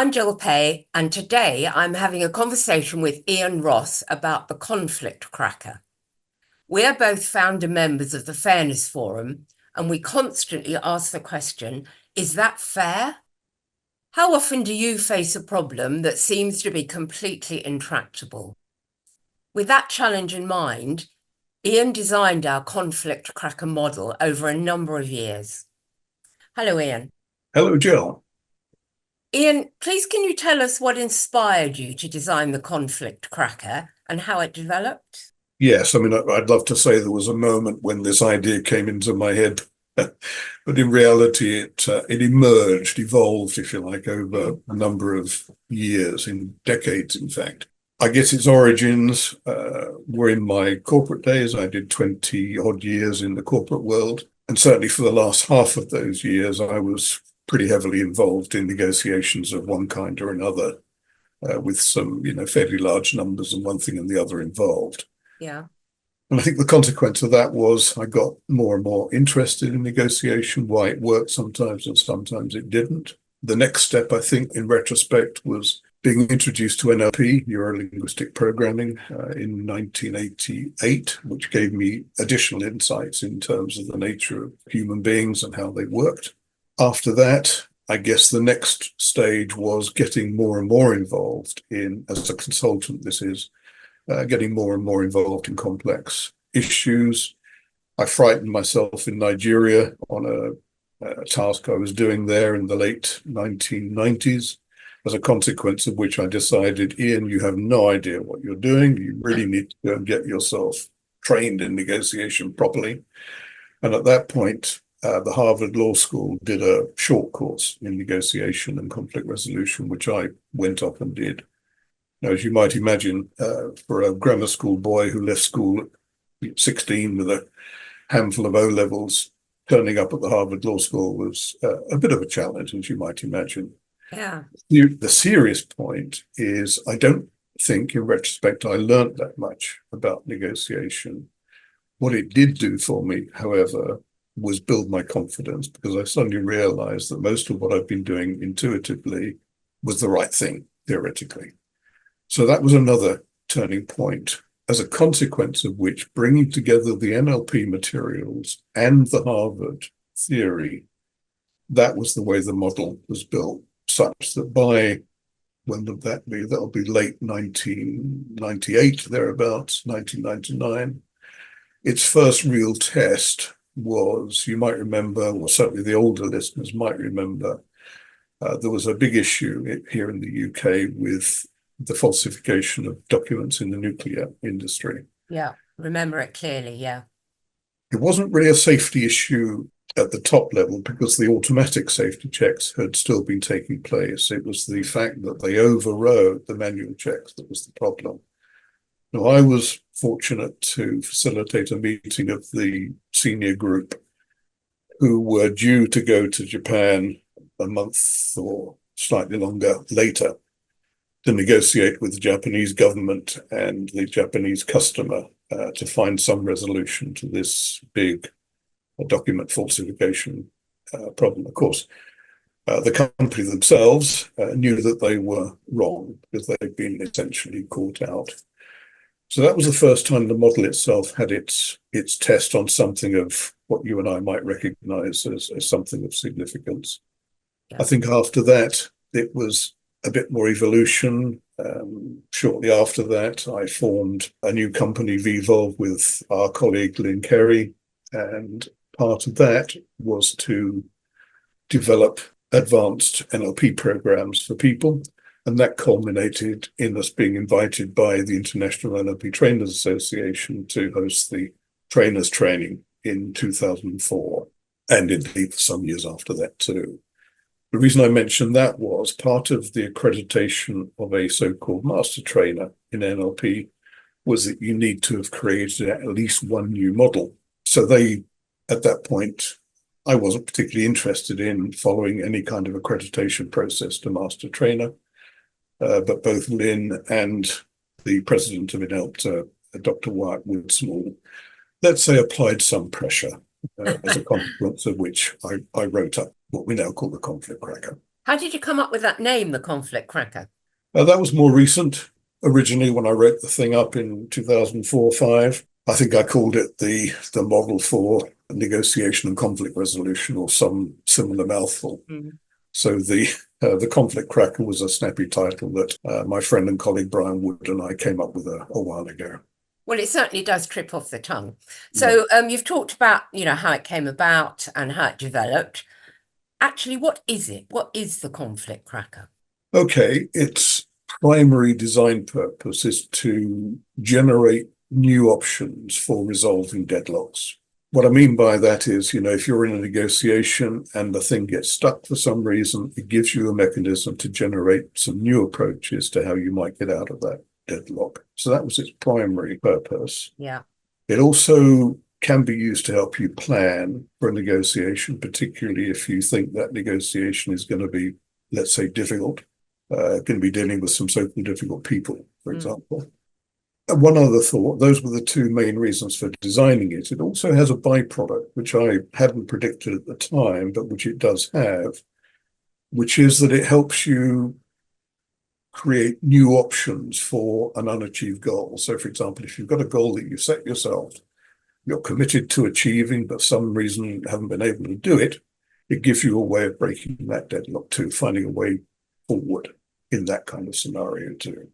I'm Jill Pay, and today I'm having a conversation with Ian Ross about the conflict cracker. We are both founder members of the Fairness Forum, and we constantly ask the question, is that fair? How often do you face a problem that seems to be completely intractable? With that challenge in mind, Ian designed our conflict cracker model over a number of years. Hello, Ian. Hello, Jill. Ian, please can you tell us what inspired you to design the conflict cracker and how it developed? Yes, I mean, I'd love to say there was a moment when this idea came into my head, but in reality, it emerged, evolved, if you like, over a number of years, in decades, in fact. I guess its origins were in my corporate days. I did 20 odd years in the corporate world. And certainly for the last half of those years, I was pretty heavily involved in negotiations of one kind or another, with some, fairly large numbers and one thing and the other involved. Yeah. And I think the consequence of that was I got more and more interested in negotiation, why it worked sometimes and sometimes it didn't. The next step, I think, in retrospect, was being introduced to NLP, Neuro-Linguistic Programming, in 1988, which gave me additional insights in terms of the nature of human beings and how they worked. After that, I guess the next stage was getting more and more involved in, as a consultant, getting more and more involved in complex issues. I frightened myself in Nigeria on a task I was doing there in the late 1990s, as a consequence of which I decided, Ian, you have no idea what you're doing. You really need to go and get yourself trained in negotiation properly. And at that point, the Harvard Law School did a short course in negotiation and conflict resolution, which I went up and did. Now, as you might imagine, for a grammar school boy who left school at 16 with a handful of O-levels, turning up at the Harvard Law School was a bit of a challenge, as you might imagine. Yeah. The serious point is I don't think, in retrospect, I learned that much about negotiation. What it did do for me, however, was build my confidence, because I suddenly realized that most of what I've been doing intuitively was the right thing, theoretically. So that was another turning point, as a consequence of which bringing together the NLP materials and the Harvard theory, that was the way the model was built, such that by, when would that be? That'll be late 1998, thereabouts, 1999. Its first real test was, you might remember, or certainly the older listeners might remember, there was a big issue here in the UK with the falsification of documents in the nuclear industry. Yeah. Remember it clearly. Yeah. It wasn't really a safety issue at the top level because the automatic safety checks had still been taking place. It was the fact that they overrode the manual checks that was the problem. Now, I was fortunate to facilitate a meeting of the senior group who were due to go to Japan a month or slightly longer later to negotiate with the Japanese government and the Japanese customer to find some resolution to this big document falsification problem. Of course, the company themselves knew that they were wrong because they'd been essentially caught out. So that was the first time the model itself had its test on something of what you and I might recognize as something of significance. Yeah. I think after that, it was a bit more evolution. Shortly after that, I formed a new company, Vvolve, with our colleague Lynn Kerry, and part of that was to develop advanced NLP programs for people. And that culminated in us being invited by the International NLP Trainers Association to host the trainers training in 2004, and indeed for some years after that too. The reason I mentioned that was part of the accreditation of a so-called master trainer in NLP was that you need to have created at least one new model. So at that point, I wasn't particularly interested in following any kind of accreditation process to master trainer. But both Lynn and the president of INELPTA, Dr. Wyatt Woodsmall, let's say, applied some pressure, as a consequence of which I wrote up what we now call the conflict cracker. How did you come up with that name, the conflict cracker? That was more recent. Originally, when I wrote the thing up in 2004-5, I think I called it the model for negotiation and conflict resolution, or some similar mouthful. Mm. So the conflict cracker was a snappy title that my friend and colleague Brian Wood and I came up with a while ago. Well, it certainly does trip off the tongue. So you've talked about, how it came about and how it developed. Actually, what is it? What is the conflict cracker? Okay, its primary design purpose is to generate new options for resolving deadlocks. What I mean by that is, if you're in a negotiation and the thing gets stuck for some reason, it gives you a mechanism to generate some new approaches to how you might get out of that deadlock. So that was its primary purpose. Yeah. It also can be used to help you plan for a negotiation, particularly if you think that negotiation is going to be, let's say, difficult, going to be dealing with some so-called difficult people, for example. And one other thought, those were the two main reasons for designing it. It also has a byproduct, which I hadn't predicted at the time, but which it does have, which is that it helps you create new options for an unachieved goal. So, for example, if you've got a goal that you set yourself, you're committed to achieving, but for some reason you haven't been able to do it, it gives you a way of breaking that deadlock too, finding a way forward in that kind of scenario too.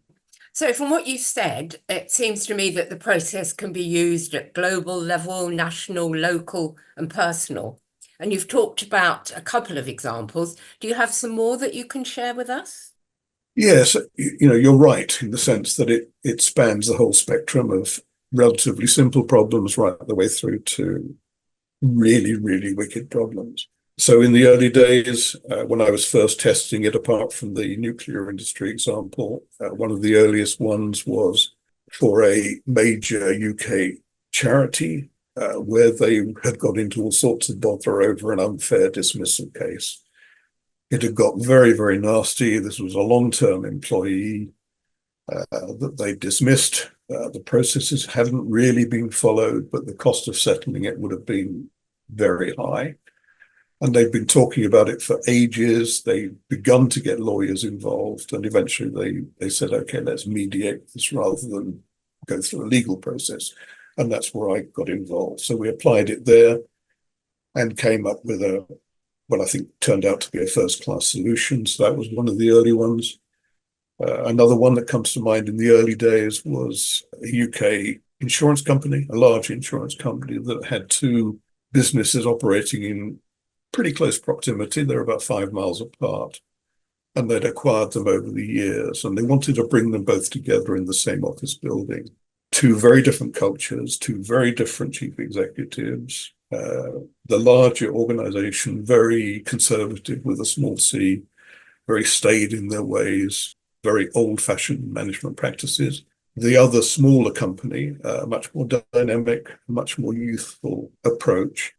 So from what you said, it seems to me that the process can be used at global level, national, local, and personal. And you've talked about a couple of examples. Do you have some more that you can share with us? Yes, you're right in the sense that it spans the whole spectrum of relatively simple problems right the way through to really, really wicked problems. So in the early days, when I was first testing it, apart from the nuclear industry example, one of the earliest ones was for a major UK charity where they had got into all sorts of bother over an unfair dismissal case. It had got very, very nasty. This was a long-term employee that they dismissed. The processes hadn't really been followed, but the cost of settling it would have been very high. And they'd been talking about it for ages. They'd begun to get lawyers involved, and eventually they said, okay, let's mediate this rather than go through a legal process. And that's where I got involved. So we applied it there and came up with what I think turned out to be a first-class solution. So that was one of the early ones. Another one that comes to mind in the early days was a UK insurance company, a large insurance company that had two businesses operating in pretty close proximity. They're about 5 miles apart, and they'd acquired them over the years, and they wanted to bring them both together in the same office building. Two very different cultures, two very different chief executives. The larger organization, very conservative with a small c, very staid in their ways, very old-fashioned management practices. The other smaller company, much more dynamic, much more youthful approach.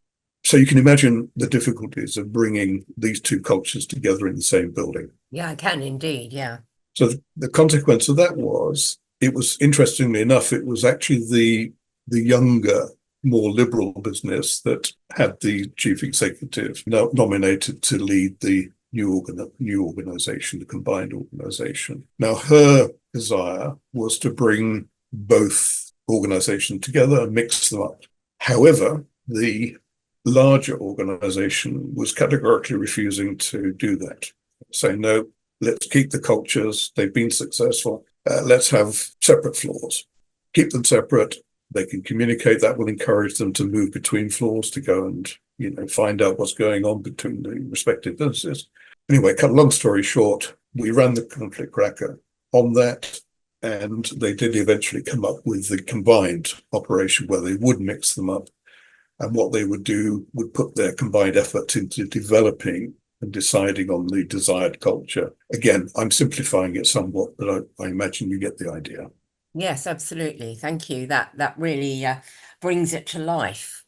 So you can imagine the difficulties of bringing these two cultures together in the same building. Yeah, I can indeed. Yeah. So the consequence of that was, it was, interestingly enough, it was actually the younger, more liberal business that had the chief executive nominated to lead the new organization, the combined organization. Now, her desire was to bring both organizations together and mix them up. However, the larger organization was categorically refusing to do that, saying, no, let's keep the cultures. They've been successful. Let's have separate floors. Keep them separate. They can communicate. That will encourage them to move between floors to go and, find out what's going on between the respective businesses. Anyway, cut a long story short, we ran the conflict cracker on that, and they did eventually come up with the combined operation where they would mix them up. And what they would do would put their combined effort into developing and deciding on the desired culture. Again, I'm simplifying it somewhat, but I imagine you get the idea. Yes, absolutely. Thank you. That really brings it to life.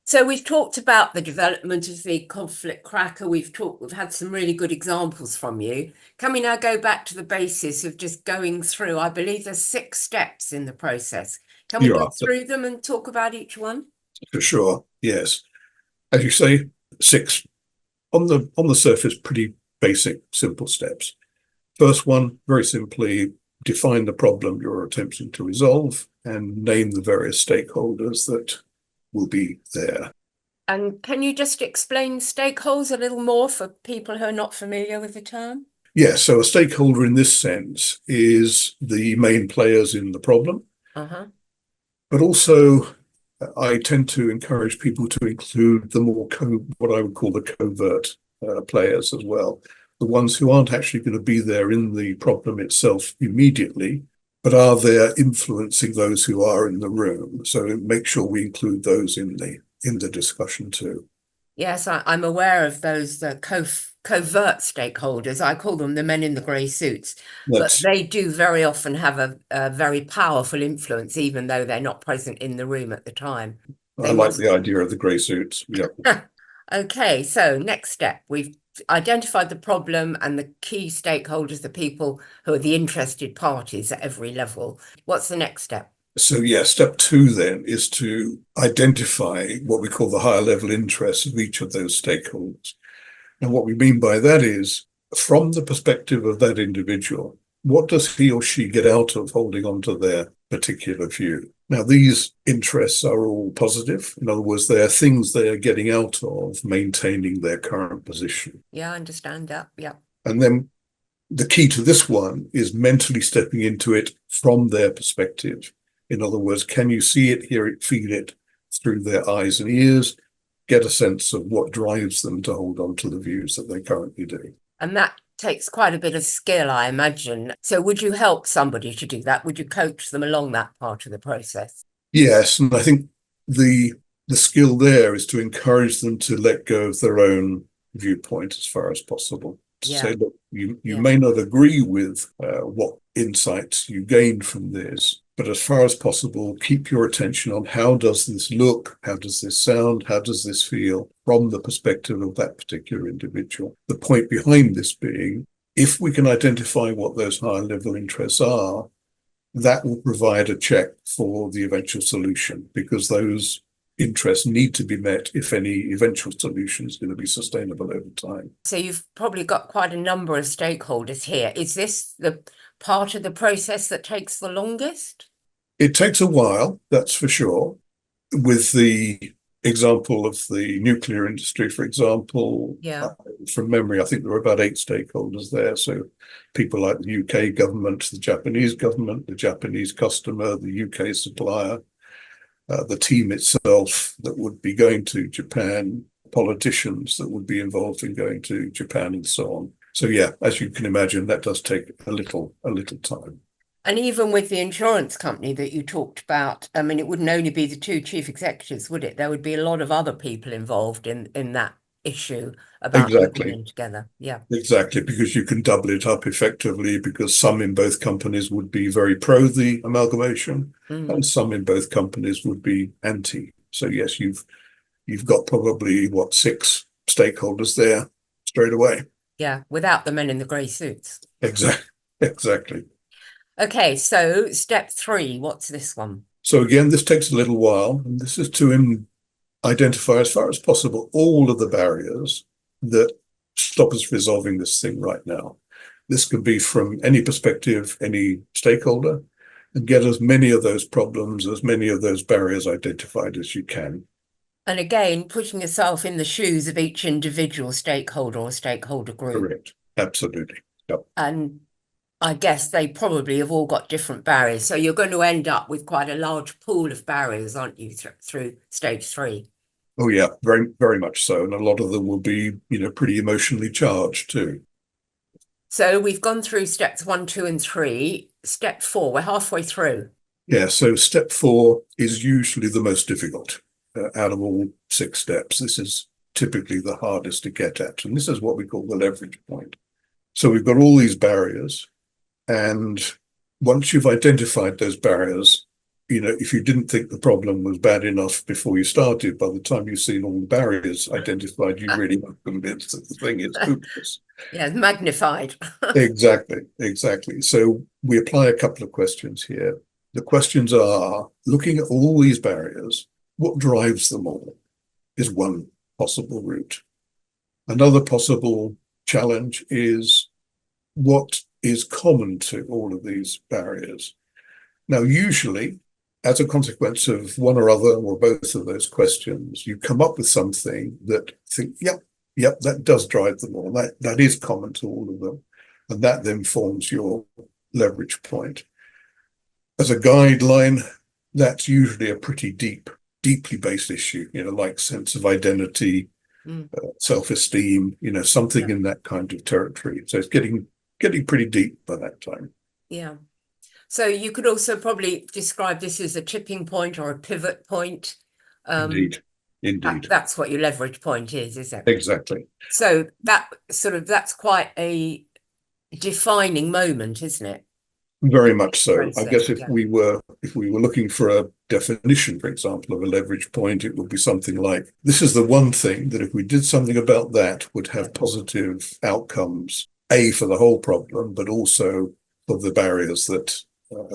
So we've talked about the development of the conflict cracker. We've had some really good examples from you. Can we now go back to the basis of just going through? I believe there's 6 steps in the process. Can we go through them and talk about each one? For sure, yes. As you say, 6 on the surface, pretty basic, simple steps. First one, very simply, define the problem you're attempting to resolve and name the various stakeholders that will be there. And can you just explain stakeholders a little more for people who are not familiar with the term? Yes, so a stakeholder in this sense is the main players in the problem. But also, I tend to encourage people to include the more what I would call the covert players as well. The ones who aren't actually going to be there in the problem itself immediately, but are there influencing those who are in the room. So make sure we include those in the discussion too. Yes, I'm aware of those covert stakeholders. I call them the men in the grey suits, but they do very often have a very powerful influence, even though they're not present in the room at the time. I like the idea of the grey suits. Yeah. Okay, so next step, we've identified the problem and the key stakeholders, the people who are the interested parties at every level. What's the next step? So yeah, step 2 then is to identify what we call the higher level interests of each of those stakeholders. And what we mean by that is, from the perspective of that individual, what does he or she get out of holding on to their particular view? Now, these interests are all positive. In other words, they are things they are getting out of maintaining their current position. Yeah, I understand that. Yeah. And then the key to this one is mentally stepping into it from their perspective. In other words, can you see it, hear it, feel it through their eyes and ears, get a sense of what drives them to hold on to the views that they currently do? And that takes quite a bit of skill, I imagine. So would you help somebody to do that? Would you coach them along that part of the process? Yes, and I think the skill there is to encourage them to let go of their own viewpoint as far as possible. To say, look, you may not agree with what insights you gained from this, but as far as possible, keep your attention on how does this look, how does this sound, how does this feel from the perspective of that particular individual. The point behind this being, if we can identify what those higher level interests are, that will provide a check for the eventual solution, because those interests need to be met if any eventual solution is going to be sustainable over time. So you've probably got quite a number of stakeholders here. Is this the part of the process that takes the longest? It takes a while, that's for sure. With the example of the nuclear industry, for example, from memory, I think there were about 8 stakeholders there. So people like the UK government, the Japanese customer, the UK supplier, the team itself that would be going to Japan, politicians that would be involved in going to Japan, and so on. So yeah, as you can imagine, that does take a little time. And even with the insurance company that you talked about, I mean, it wouldn't only be the 2 chief executives, would it? There would be a lot of other people involved in that issue about working together. Yeah, exactly, because you can double it up effectively, because some in both companies would be very pro the amalgamation, and some in both companies would be anti. So yes, you've got probably 6 stakeholders there straight away. Yeah, without the men in the grey suits. Exactly. Okay, so step 3, what's this one? So again, this takes a little while, and this is to identify as far as possible all of the barriers that stop us resolving this thing right now. This could be from any perspective, any stakeholder, and get as many of those problems, as many of those barriers identified as you can. And again, putting yourself in the shoes of each individual stakeholder or stakeholder group. Correct. Absolutely. Yep. And I guess they probably have all got different barriers. So you're going to end up with quite a large pool of barriers, aren't you, through stage 3? Oh, yeah, very, very much so. And a lot of them will be, pretty emotionally charged too. So we've gone through steps 1, 2, and 3. Step 4, we're halfway through. Yeah, so step 4 is usually the most difficult out of all 6 steps. This is typically the hardest to get at. And this is what we call the leverage point. So we've got all these barriers. And once you've identified those barriers, if you didn't think the problem was bad enough before you started, by the time you've seen all the barriers identified, you really are convinced that the thing is hopeless. Yeah, magnified. Exactly. So we apply a couple of questions here. The questions are, looking at all these barriers, what drives them all is one possible route. Another possible challenge is what is common to all of these barriers. Now, usually, as a consequence of one or other or both of those questions, you come up with something that think, yep, that does drive them all. That is common to all of them. And that then forms your leverage point. As a guideline, that's usually a pretty deeply based issue, like sense of identity, self-esteem, something in that kind of territory. So it's getting pretty deep by that time. Yeah. So you could also probably describe this as a tipping point or a pivot point. Indeed. That's what your leverage point is, isn't it? Exactly. So that's quite a defining moment, isn't it? Very much so. Process, I guess if we were looking for a definition, for example, of a leverage point, it would be something like, this is the one thing that if we did something about that would have positive outcomes, A, for the whole problem, but also for the barriers that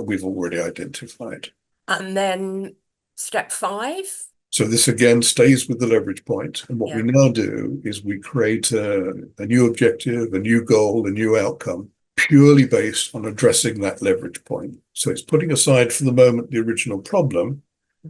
we've already identified. And then step 5. So this again stays with the leverage point. And what we now do is we create a new objective, a new goal, a new outcome, purely based on addressing that leverage point. So it's putting aside for the moment the original problem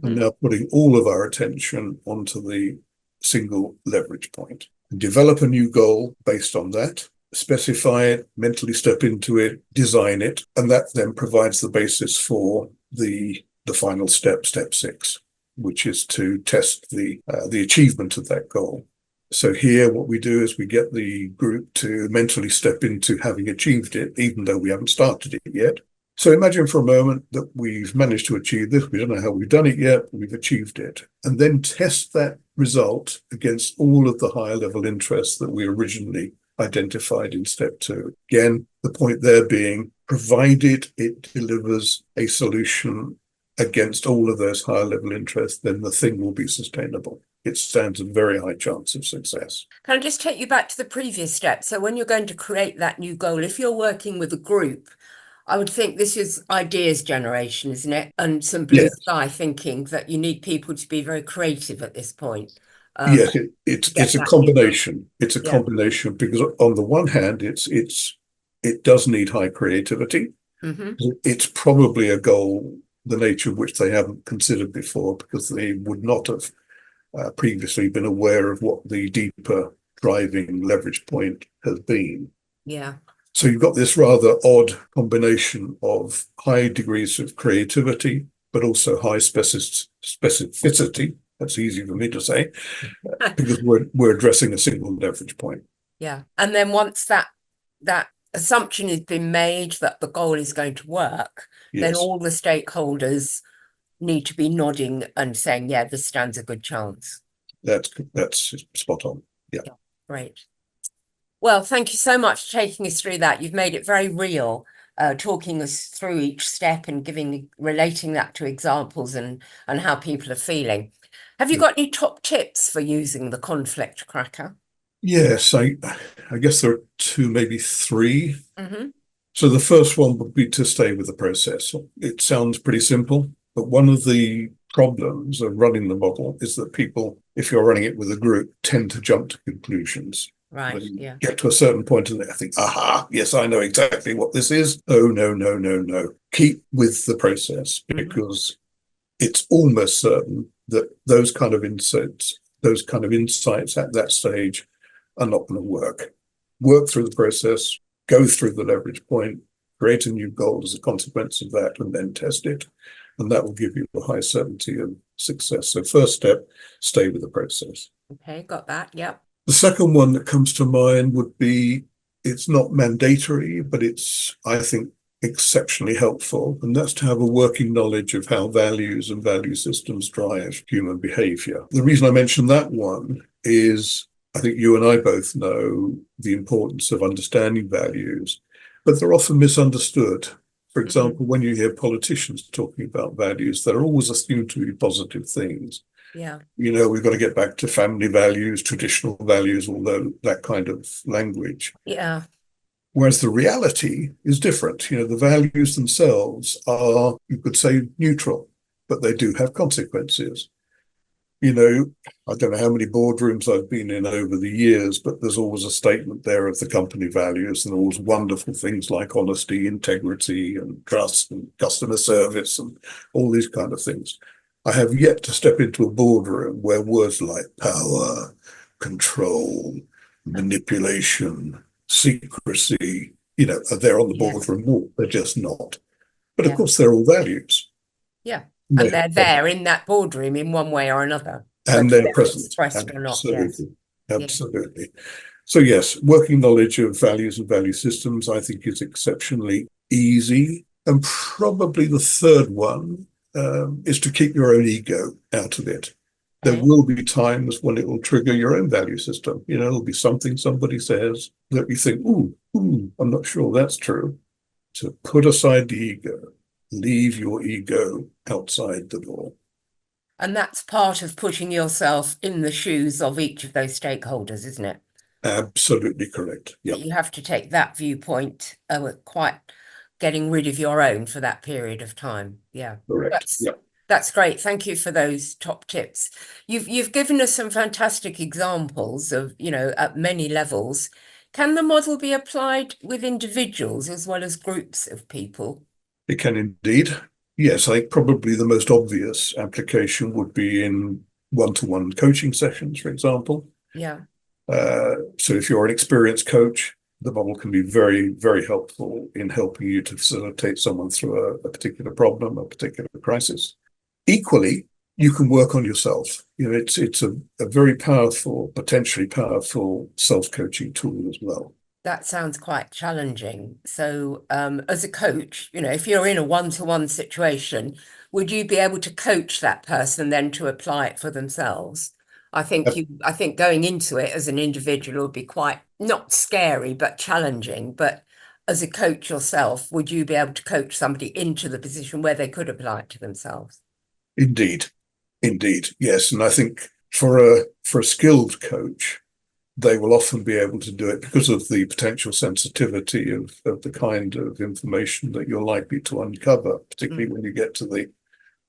and now putting all of our attention onto the single leverage point. Develop a new goal based on that, specify it, mentally step into it, design it, and that then provides the basis for the final step 6, which is to test the achievement of that goal. So here what we do is we get the group to mentally step into having achieved it, even though we haven't started it yet. So imagine for a moment that we've managed to achieve this. We don't know how we've done it yet, but we've achieved it. And then test that result against all of the higher level interests that we originally identified in step 2. Again, the point there being, provided it delivers a solution against all of those higher level interests, then the thing will be sustainable. It stands a very high chance of success. Can I just take you back to the previous step? So when you're going to create that new goal, if you're working with a group, I would think this is ideas generation, isn't it? And some blue sky thinking that you need people to be very creative at this point. Yes, it's a combination. It's a combination because on the one hand, it does need high creativity. It's probably a goal, the nature of which they haven't considered before, because they would not have previously been aware of what the deeper driving leverage point has been. Yeah. So you've got this rather odd combination of high degrees of creativity, but also high specificity. That's easy for me to say, because we're addressing a single leverage point. Yeah. And then once that assumption has been made that the goal is going to work, then all the stakeholders need to be nodding and saying, yeah, this stands a good chance. That's spot on. Yeah. Great. Well, thank you so much for taking us through that. You've made it very real, talking us through each step and relating that to examples and how people are feeling. Have you got any top tips for using the conflict cracker? Yes, I guess there are 2, maybe 3. So the first one would be to stay with the process. It sounds pretty simple, but one of the problems of running the model is that people, if you're running it with a group, tend to jump to conclusions. Right, Get to a certain point and I think, aha, yes, I know exactly what this is. Oh, no. Keep with the process, because it's almost certain that those kind of insights at that stage are not going to work. Work through the process, go through the leverage point, create a new goal as a consequence of that, and then test it. And that will give you a high certainty of success. So first step, stay with the process. Okay, got that. Yep. The second one that comes to mind would be, it's not mandatory, but it's, I think, exceptionally helpful. And that's to have a working knowledge of how values and value systems drive human behavior. The reason I mention that one is, I think you and I both know the importance of understanding values, but they're often misunderstood. For example, when you hear politicians talking about values, they're always assumed to be positive things. Yeah. We've got to get back to family values, traditional values, all that kind of language. Yeah. Whereas the reality is different. The values themselves are, you could say, neutral, but they do have consequences. you know, I don't know how many boardrooms I've been in over the years, but there's always a statement there of the company values and always wonderful things like honesty, integrity, and trust and customer service and all these kind of things. I have yet to step into a boardroom where words like power, control, manipulation, secrecy, are there on the Yes. boardroom wall. They're just not. But of Yeah. course, they're all values. Yeah. And And they're there in that boardroom in one way or another, and whether they're they're present. expressed or not. Yes. Absolutely. Yeah. Absolutely. So yes, working knowledge of values and value systems, I think, is exceptionally easy. And probably the third one is to keep your own ego out of it. There Okay. will be times when it will trigger your own value system. It'll be something somebody says that you think, ooh, I'm not sure that's true. So put aside the ego, leave your ego outside the door. And that's part of putting yourself in the shoes of each of those stakeholders, isn't it? Absolutely correct. Yeah, You have to take that viewpoint, quite getting rid of your own for that period of time. Yeah. correct. Yeah. That's great. Thank you for those top tips. You've given us some fantastic examples of, at many levels. Can the model be applied with individuals as well as groups of people? It can indeed. Yes, I think probably the most obvious application would be in one-to-one coaching sessions, for example. Yeah. So if you're an experienced coach, the model can be very, very helpful in helping you to facilitate someone through a particular problem, a particular crisis. Equally, you can work on yourself. It's a very powerful, potentially powerful self-coaching tool as well. That sounds quite challenging. So, as a coach, if you're in a one-to-one situation, would you be able to coach that person then to apply it for themselves? I think going into it as an individual would be quite not scary, but challenging. But as a coach yourself, would you be able to coach somebody into the position where they could apply it to themselves? Indeed, yes. And I think for a skilled coach, they will often be able to do it because of the potential sensitivity of the kind of information that you're likely to uncover, particularly when you get to the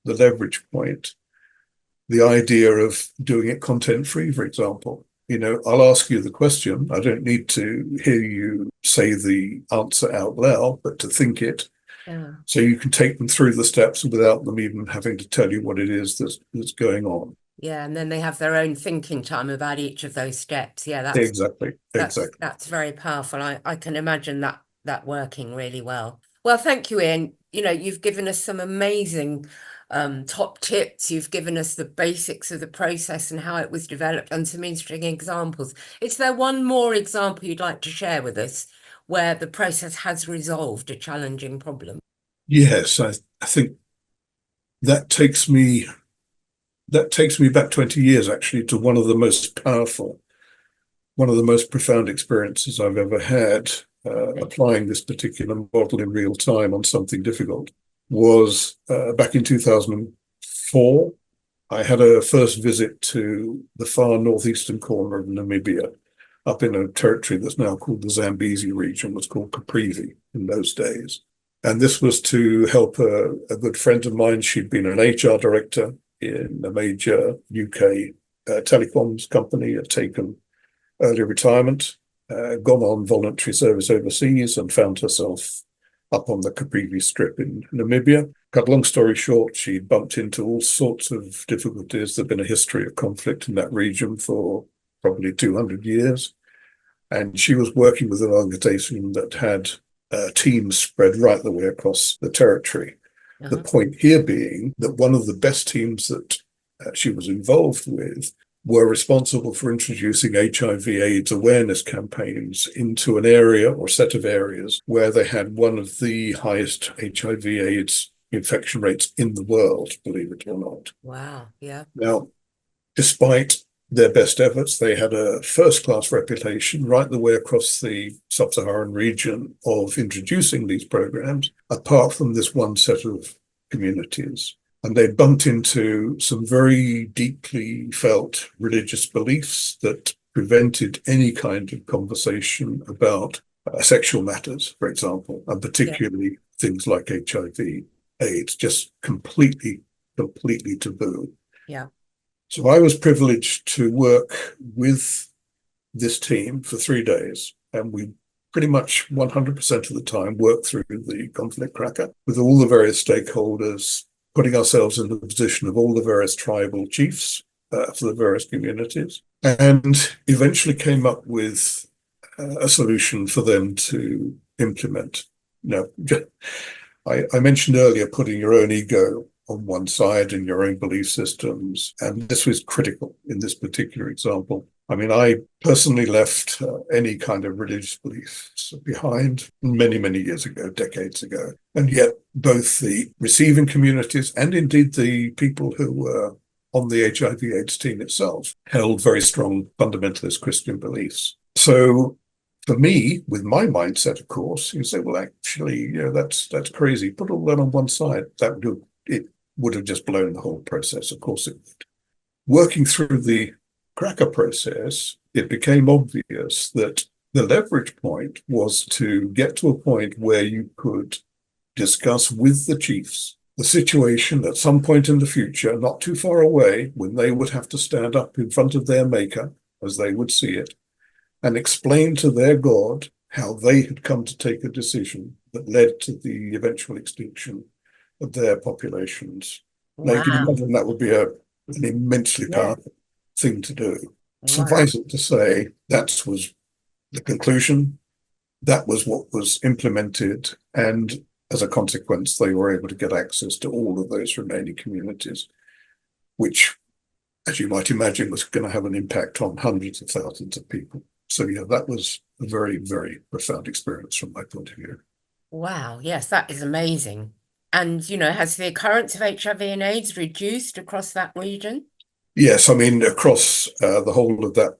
leverage point. The idea of doing it content free, for example. I'll ask you the question. I don't need to hear you say the answer out loud, but to think it. Yeah. So you can take them through the steps without them even having to tell you what it is that's going on. Yeah, and then they have their own thinking time about each of those steps. Yeah, Exactly. that's very powerful. I can imagine that working really well. Well, thank you, Ian. You've given us some amazing top tips. You've given us the basics of the process and how it was developed and some interesting examples. Is there one more example you'd like to share with us where the process has resolved a challenging problem? Yes, I think that takes me back 20 years actually to one of the most profound experiences I've ever had applying this particular model in real time on something difficult was back in 2004. I had a first visit to the far northeastern corner of Namibia, up in a territory that's now called the Zambezi region, was called Caprivi in those days. And this was to help a good friend of mine. She'd been an HR director in a major UK telecoms company, had taken early retirement, gone on voluntary service overseas and found herself up on the Caprivi Strip in Namibia. Cut long story short, she bumped into all sorts of difficulties. There'd been a history of conflict in that region for probably 200 years. And she was working with an organization that had teams spread right the way across the territory. The point here being that one of the best teams that she was involved with were responsible for introducing HIV/AIDS awareness campaigns into an area or set of areas where they had one of the highest HIV/AIDS infection rates in the world, believe it or not. Wow, yeah. Now, despite their best efforts, they had a first-class reputation right the way across the sub-Saharan region of introducing these programs, apart from this one set of communities. And they bumped into some very deeply felt religious beliefs that prevented any kind of conversation about sexual matters, for example, and particularly things like HIV/AIDS, just completely taboo. Yeah. So I was privileged to work with this team for 3 days, and we pretty much 100% of the time worked through the conflict tracker with all the various stakeholders, putting ourselves in the position of all the various tribal chiefs for the various communities, and eventually came up with a solution for them to implement. Now, I mentioned earlier putting your own ego on one side and your own belief systems, and this was critical in this particular example. I mean, I personally left any kind of religious beliefs behind many, many years ago, decades ago. And yet both the receiving communities and indeed the people who were on the HIV/AIDS team itself held very strong fundamentalist Christian beliefs. So for me, with my mindset, of course, you say, well, actually, that's crazy. Put all that on one side. It would have just blown the whole process. Of course it would. Working through the cracker process, it became obvious that the leverage point was to get to a point where you could discuss with the chiefs the situation at some point in the future, not too far away, when they would have to stand up in front of their maker, as they would see it, and explain to their God how they had come to take a decision that led to the eventual extinction of their populations. Now, you can Wow. imagine that would be an immensely powerful thing to do. Wow. Suffice it to say, that was the conclusion. That was what was implemented. And as a consequence, they were able to get access to all of those remaining communities, which, as you might imagine, was going to have an impact on hundreds of thousands of people. So, yeah, that was a very, very profound experience from my point of view. Wow. Yes, that is amazing. And, has the occurrence of HIV and AIDS reduced across that region? Yes, I mean, across the whole of that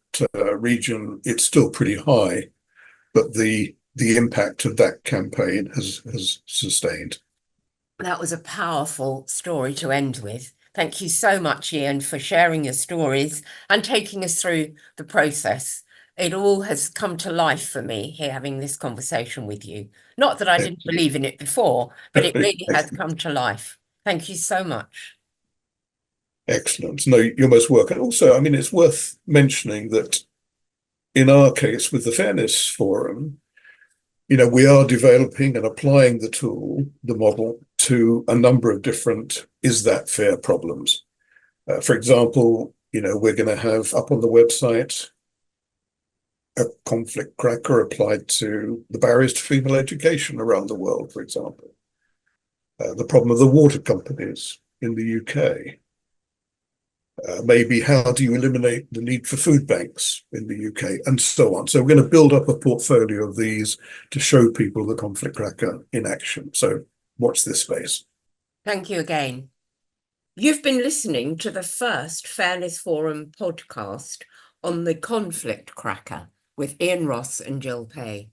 region, it's still pretty high, but the impact of that campaign has sustained. That was a powerful story to end with. Thank you so much, Ian, for sharing your stories and taking us through the process. It all has come to life for me here having this conversation with you. Not that I didn't believe in it before, but it really has come to life. Thank you so much. Excellent. No, you're most welcome. Also, I mean, it's worth mentioning that in our case with the Fairness Forum, we are developing and applying the tool, the model, to a number of different is that fair problems. For example, we're going to have up on the website a conflict cracker applied to the barriers to female education around the world, for example. The problem of the water companies in the UK. Maybe how do you eliminate the need for food banks in the UK, and so on. So we're going to build up a portfolio of these to show people the conflict cracker in action. So watch this space. Thank you again. You've been listening to the first Fairness Forum podcast on the conflict cracker with Ian Ross and Jill Pay.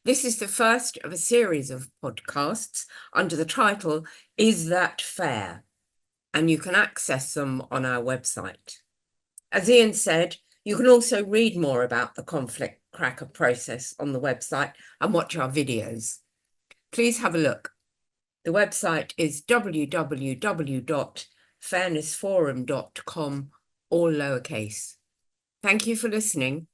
This is the first of a series of podcasts under the title, Is That Fair? And you can access them on our website. As Ian said, you can also read more about the conflict cracker process on the website and watch our videos. Please have a look. The website is www.fairnessforum.com, all lowercase. Thank you for listening.